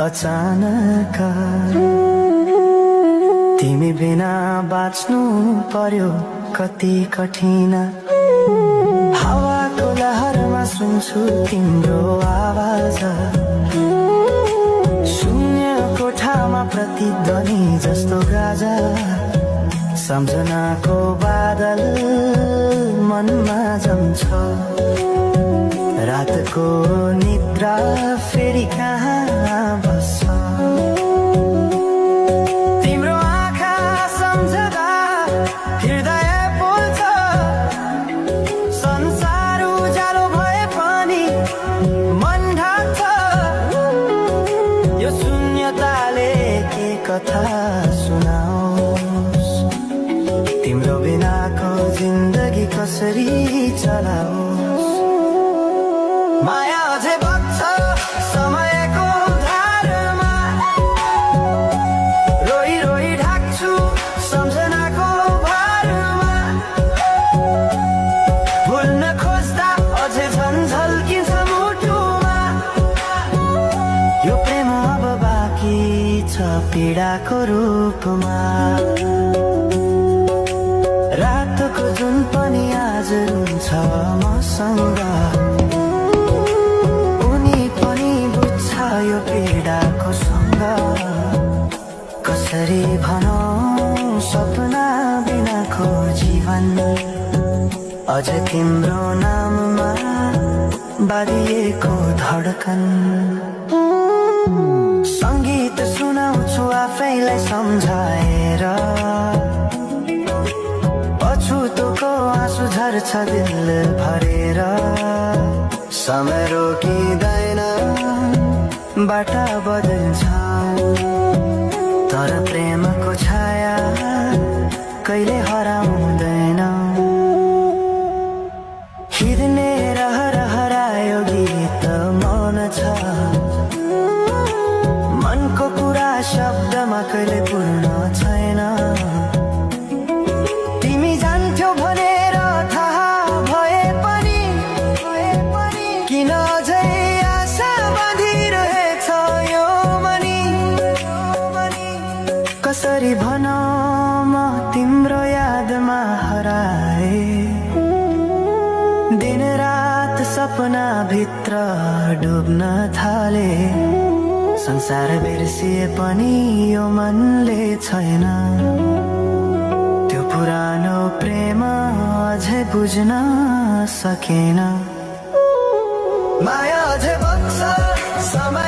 अचानक तिमी बिना बाँच्नु पर्यो कति कठिन। हावाको लहरमा सुन्छु तिम्रो आवाज, शून्य कोठामा प्रतिध्वनि जस्तो गाजा। सम्झनाको बादल मनमा जम्छ, रातको निद्रा फेरि कहाँ बस्छ। तिम्रो आँखा सम्झदा हृदय पोल्छ, संसार उज्यालो भए पनि मन ढाक्छ। यो शून्यताले के कथा सुनाओस्, तिम्रो बिनाको जिन्दगी कसरी चलाओस्। माया अझै बग्छ समयको धारमा, रोई रोई ढाक्छु सम्झनाको भारमा। भुल्न खोज्दा अझै झन्झल्किन्छ मुटुमा, यो प्रेम अब बाँकी छ पीडाको रूपमा। रातको जुन पनि आज रुन्छ मसँग, यो पीडाको सँग। कसरी भनौं सपना बिनाको जीवन, अझ तिम्रो नाममा बाँधिएको धडकन। संगीत सुनाउँछु आफैलाई सम्झाएर, पछुतोको आँसु झर्छ दिल भरेर। समय रोकिँदैन बाटा बदल्छ, तर प्रेमको छाया कहिले हराउँदैन। हिँड्ने हरायो गीत मौन छ, मनको कुरा शब्दमा कहिले पूर्ण छैन। तिमी जान्थ्यौ भनेर थाहा भए पनि किन अझै आशा बाँधिरहेछ यो मनी। कसरी भनौं म तिम्रो यादमा हराए, दिन रात सपना भित्र डुब्न थाले। संसार बिर्सिए पनि यो मनले छैन, त्यो पुरानो प्रेम अझै बुझ्न सकेन। माया अझै बग्छ समय